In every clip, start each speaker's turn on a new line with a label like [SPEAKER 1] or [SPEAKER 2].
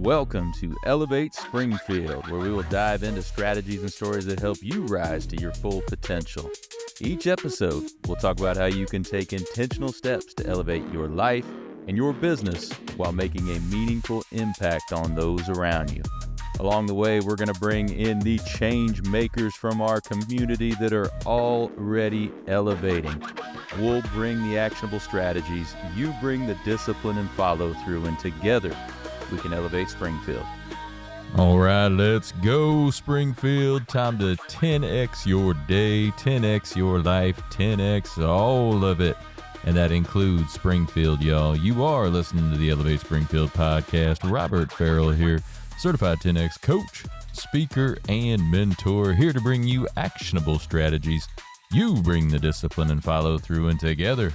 [SPEAKER 1] Welcome to Elevate Springfield, where we will dive into strategies and stories that help you rise to your full potential. Each episode, we'll talk about how you can take intentional steps to elevate your life and your business while making a meaningful impact on those around you. Along the way, we're going to bring in the change makers from our community that are already elevating. We'll bring the actionable strategies, you bring the discipline and follow through, and together we can elevate Springfield.
[SPEAKER 2] All right, let's go, Springfield. Time to 10x your day, 10x your life, 10x all of it. And that includes Springfield, y'all. You are listening to the Elevate Springfield podcast. Robert Ferriell here, certified 10x coach, speaker, and mentor, here to bring you actionable strategies. You bring the discipline and follow through, and together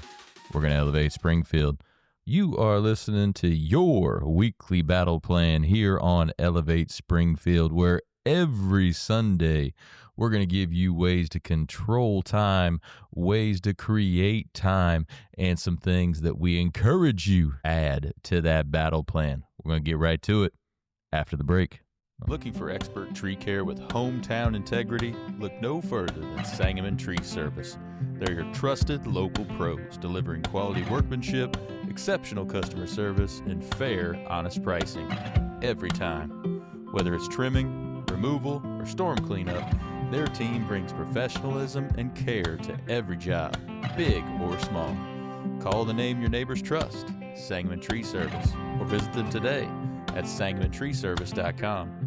[SPEAKER 2] we're going to elevate Springfield. You are listening to your weekly battle plan here on Elevate Springfield, where every Sunday we're going to give you ways to control time, ways to create time, and some things that we encourage you add to that battle plan. We're going to get right to it after the break.
[SPEAKER 1] Looking for expert tree care with hometown integrity? Look no further than Sangamon Tree Service. They're your trusted local pros, delivering quality workmanship, exceptional customer service, and fair, honest pricing every time. Whether it's trimming, removal, or storm cleanup, their team brings professionalism and care to every job, big or small. Call the name your neighbors trust, Sangamon Tree Service, or visit them today at sangamontreeservice.com.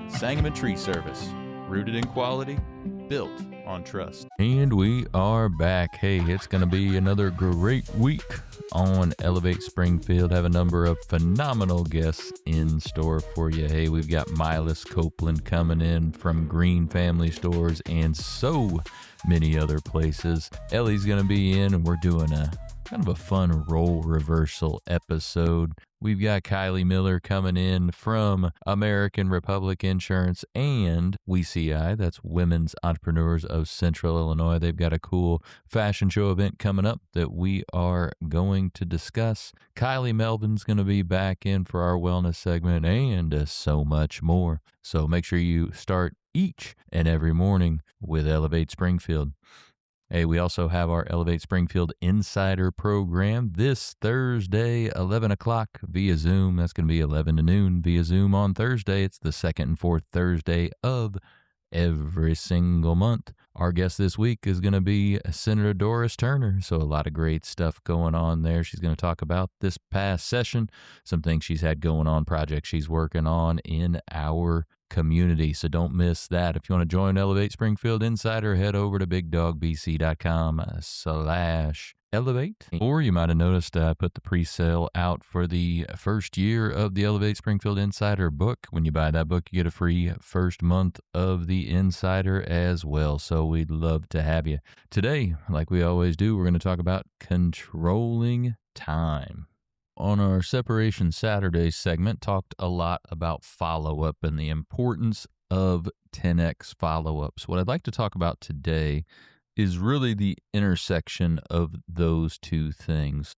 [SPEAKER 1] Sangamon Tree Service, rooted in quality, built on trust.
[SPEAKER 2] And we are back. Hey, it's going to be another great week on Elevate Springfield. Have a number of phenomenal guests in store for you. Hey, we've got Milas Copeland coming in from Green Family Stores and so many other places. Ellie's going to be in, and we're doing a kind of a fun role reversal episode. We've got Kylie Miller coming in from American Republic Insurance and WCI, that's Women's Entrepreneurs of Central Illinois. They've got a cool fashion show event coming up that we are going to discuss. Kylie Melvin's going to be back in for our wellness segment and so much more. So make sure you start each and every morning with Elevate Springfield. Hey, we also have our Elevate Springfield Insider program this Thursday, 11 o'clock via Zoom. That's going to be 11 to noon via Zoom on Thursday. It's the second and fourth Thursday of every single month. Our guest this week is going to be Senator Doris Turner. So a lot of great stuff going on there. She's going to talk about this past session, some things she's had going on, projects she's working on in our community. So don't miss that. If you want to join Elevate Springfield Insider, head over to bigdogbc.com/elevate. Or you might have noticed I put the pre-sale out for the first year of the Elevate Springfield Insider book. When you buy that book, you get a free first month of the Insider as well. So we'd love to have you. Today, like we always do, we're going to talk about controlling time. On our Separation Saturday segment, talked a lot about follow-up and the importance of 10x follow-ups. What I'd like to talk about today is really the intersection of those two things,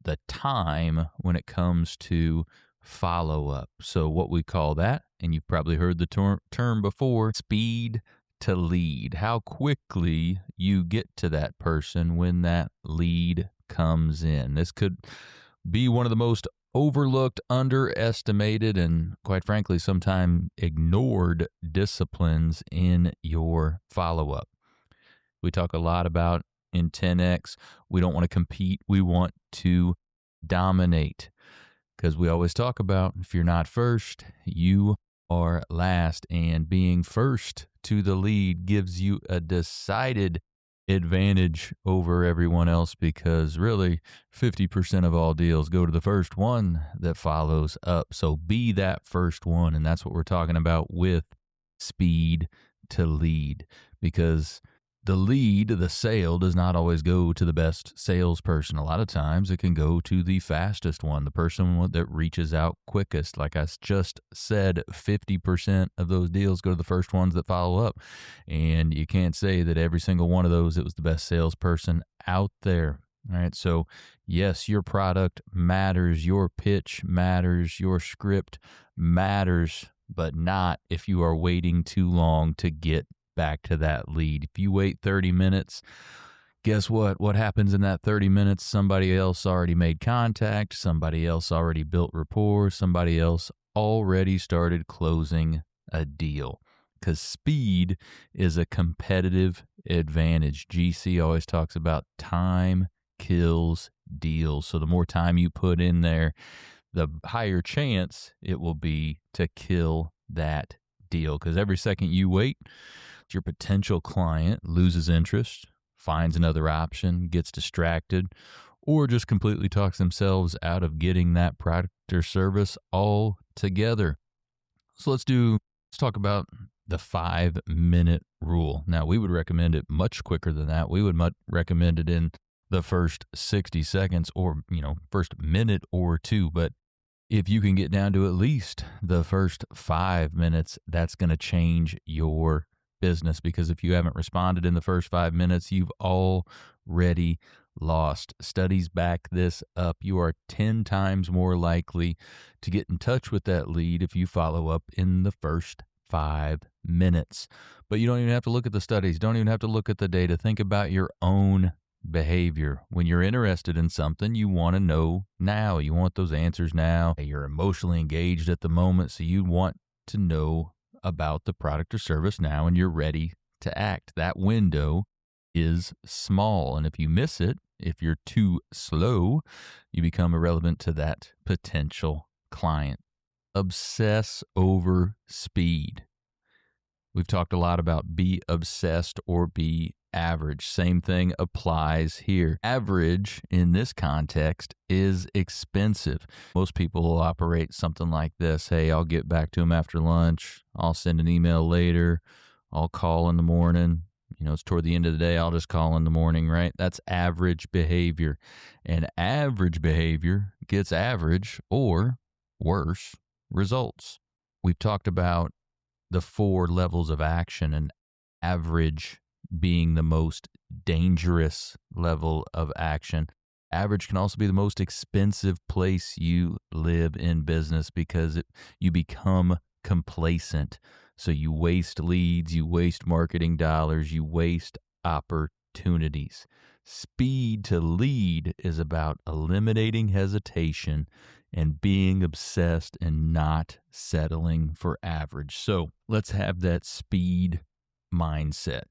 [SPEAKER 2] the time when it comes to follow-up. So what we call that, and you've probably heard the term before, speed to lead, how quickly you get to that person when that lead comes in. This could be one of the most overlooked, underestimated, and quite frankly, sometimes ignored disciplines in your follow-up. We talk a lot about in 10X, we don't want to compete, we want to dominate. Because we always talk about if you're not first, you are last. And being first to the lead gives you a decided advantage over everyone else, because really 50% of all deals go to the first one that follows up. So be that first one. And that's what we're talking about with speed to lead, because the lead, the sale, does not always go to the best salesperson. A lot of times it can go to the fastest one, the person that reaches out quickest. Like I just said, 50% of those deals go to the first ones that follow up. And you can't say that every single one of those, it was the best salesperson out there. All right. So, yes, your product matters, your pitch matters, your script matters, but not if you are waiting too long to get back to that lead. If you wait 30 minutes, guess what? What happens in that 30 minutes? Somebody else already made contact, somebody else already built rapport, somebody else already started closing a deal. Because speed is a competitive advantage. GC always talks about time kills deals. So the more time you put in there, the higher chance it will be to kill that deal. Because every second you wait, your potential client loses interest, finds another option, gets distracted, or just completely talks themselves out of getting that product or service altogether. So let's talk about the 5-minute rule. Now, we would recommend it much quicker than that. We would recommend it in the first 60 seconds or, first minute or two. But if you can get down to at least the first 5 minutes, that's going to change your business, because if you haven't responded in the first 5 minutes, you've already lost. Studies back this up. You are 10 times more likely to get in touch with that lead if you follow up in the first 5 minutes. But you don't even have to look at the studies. Don't even have to look at the data. Think about your own behavior. When you're interested in something, you want to know now. You want those answers now. You're emotionally engaged at the moment, so you want to know about the product or service now, and you're ready to act. That window is small, and if you miss it, if you're too slow, you become irrelevant to that potential client. Obsess over speed. We've talked a lot about be obsessed or be average. Same thing applies here. Average in this context is expensive. Most people will operate something like this. Hey, I'll get back to them after lunch. I'll send an email later. I'll call in the morning. It's toward the end of the day. I'll just call in the morning, right? That's average behavior. And average behavior gets average or worse results. We've talked about the 4 levels of action, and average being the most dangerous level of action. Average can also be the most expensive place you live in business, because you become complacent. So you waste leads, you waste marketing dollars, you waste opportunities. Speed to lead is about eliminating hesitation and being obsessed and not settling for average. So let's have that speed mindset.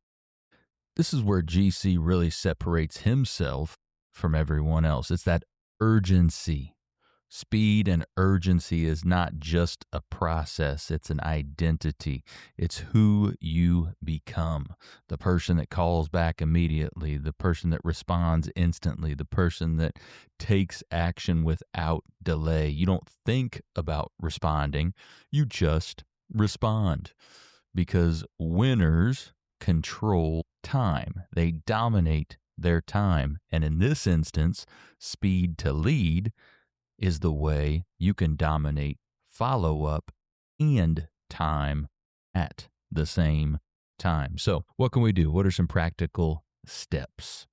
[SPEAKER 2] This is where GC really separates himself from everyone else. It's that urgency. Speed and urgency is not just a process, it's an identity. It's who you become. The person that calls back immediately, the person that responds instantly, the person that takes action without delay. You don't think about responding, you just respond. Because winners control time. They dominate their time. And in this instance, speed to lead is the way you can dominate follow-up and time at the same time. So what can we do? What are some practical steps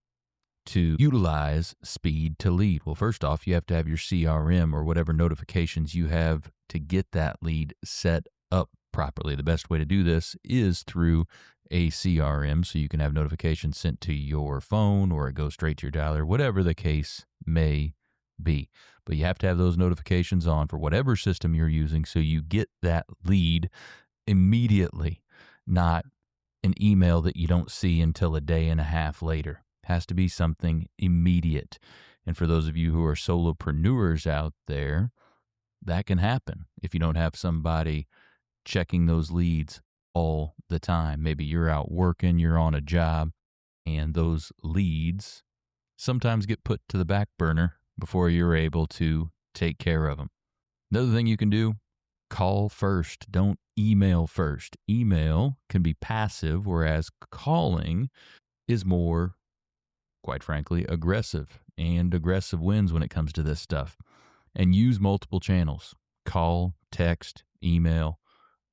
[SPEAKER 2] to utilize speed to lead? Well, first off, you have to have your CRM or whatever notifications you have to get that lead set up properly. The best way to do this is through a CRM, so you can have notifications sent to your phone or it goes straight to your dialer, whatever the case may be. But you have to have those notifications on for whatever system you're using, so you get that lead immediately, not an email that you don't see until a day and a half later. It has to be something immediate. And for those of you who are solopreneurs out there, that can happen if you don't have somebody checking those leads all the time. Maybe you're out working, you're on a job, and those leads sometimes get put to the back burner before you're able to take care of them. Another thing you can do, call first. Don't email first. Email can be passive, whereas calling is more, quite frankly, aggressive. And aggressive wins when it comes to this stuff. And use multiple channels. Call, text, email,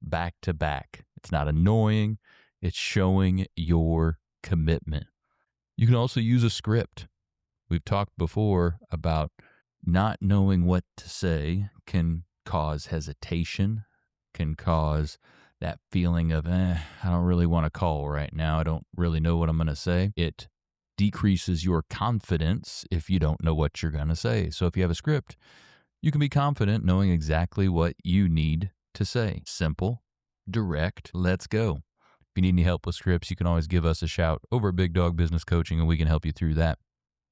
[SPEAKER 2] back to back. It's not annoying. It's showing your commitment. You can also use a script. We've talked before about not knowing what to say can cause hesitation, can cause that feeling of, I don't really want to call right now. I don't really know what I'm going to say. It decreases your confidence if you don't know what you're going to say. So if you have a script, you can be confident knowing exactly what you need to say. Simple, direct, let's go. If you need any help with scripts, you can always give us a shout over at Big Dog Business Coaching, and we can help you through that.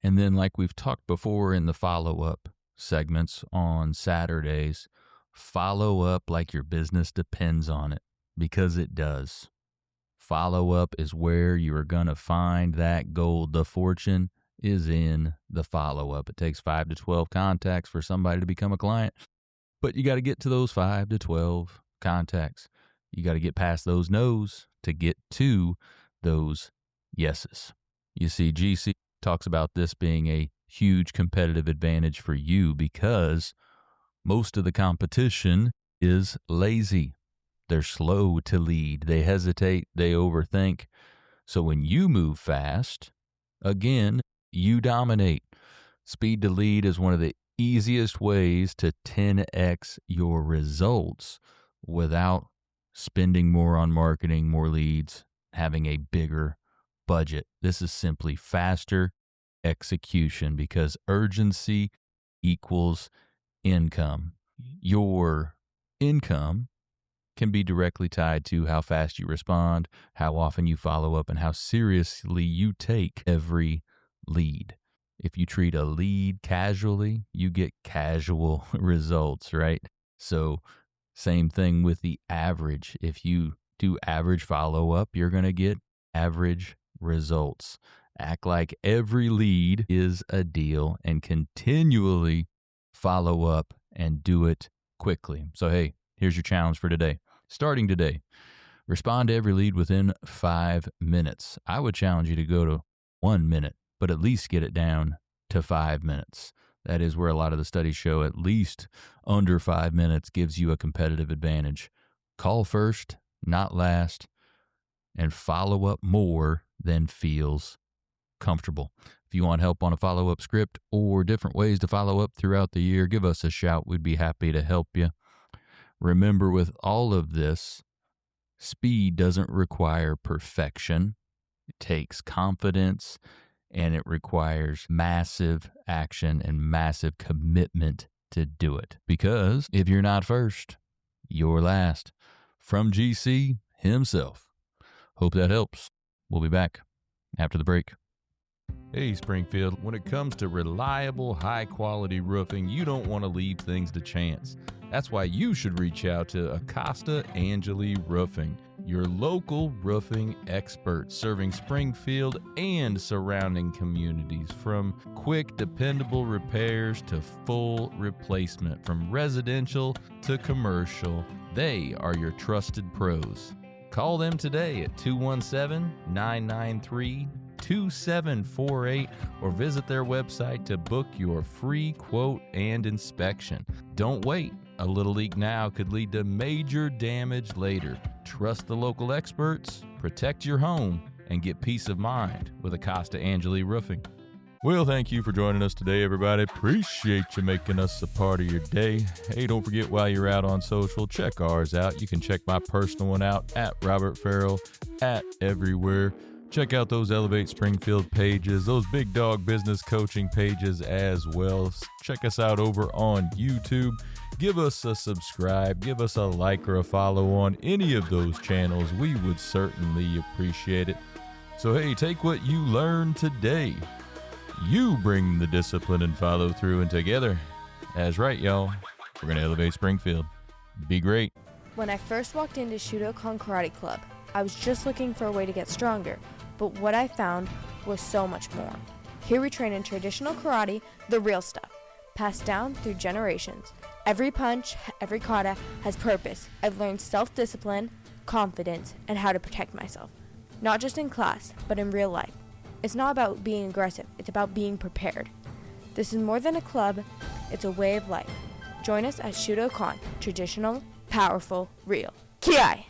[SPEAKER 2] And then, like we've talked before in the follow-up segments on Saturdays, follow up like your business depends on it, because it does. Follow up is where you are going to find that gold. The fortune is in the follow up. It takes 5 to 12 contacts for somebody to become a client, but you got to get to those 5 to 12 contacts. You got to get past those no's to get to those yeses. You see, GC talks about this being a huge competitive advantage for you because most of the competition is lazy. They're slow to lead. They hesitate. They overthink. So when you move fast, again, you dominate. Speed to lead is one of the easiest ways to 10x your results without spending more on marketing, more leads, having a bigger budget. This is simply faster execution because urgency equals income. Your income can be directly tied to how fast you respond, how often you follow up, and how seriously you take every lead. If you treat a lead casually, you get casual results, right? So same thing with the average. If you do average follow-up, you're going to get average results. Act like every lead is a deal and continually follow up and do it quickly. So, hey, here's your challenge for today. Starting today, respond to every lead within 5 minutes. I would challenge you to go to 1 minute, but at least get it down to 5 minutes. That is where a lot of the studies show at least under 5 minutes gives you a competitive advantage. Call first, not last, and follow up more than feels comfortable. If you want help on a follow-up script or different ways to follow up throughout the year, give us a shout. We'd be happy to help you. Remember, with all of this, speed doesn't require perfection. It takes confidence, and it requires massive action and massive commitment to do it. Because if you're not first, you're last. From GC himself. Hope that helps. We'll be back after the break.
[SPEAKER 1] Hey, Springfield, when it comes to reliable, high-quality roofing, you don't want to leave things to chance. That's why you should reach out to Acosta Angeli Roofing, your local roofing expert serving Springfield and surrounding communities. From quick, dependable repairs to full replacement, from residential to commercial, they are your trusted pros. Call them today at 217-993-2748 or visit their website to book your free quote and inspection. Don't wait. A little leak now could lead to major damage later. Trust the local experts, protect your home, and get peace of mind with Acosta Angeli Roofing. Well, thank you for joining us today, everybody. Appreciate you making us a part of your day. Hey, don't forget, while you're out on social, check ours out. You can check my personal one out at Robert Ferriell, at everywhere. Check out those Elevate Springfield pages, those Big Dog Business Coaching pages as well. Check us out over on YouTube. Give us a subscribe, give us a like or a follow on any of those channels. We would certainly appreciate it. So hey, take what you learned today. You bring the discipline and follow through, and together, that's right, y'all, we're going to elevate Springfield. Be great.
[SPEAKER 3] When I first walked into Shudokan Karate Club, I was just looking for a way to get stronger, but what I found was so much more. Here we train in traditional karate, the real stuff, passed down through generations. Every punch, every kata has purpose. I've learned self-discipline, confidence, and how to protect myself. Not just in class, but in real life. It's not about being aggressive, it's about being prepared. This is more than a club, it's a way of life. Join us at Shudokan, traditional, powerful, real. Ki-ai!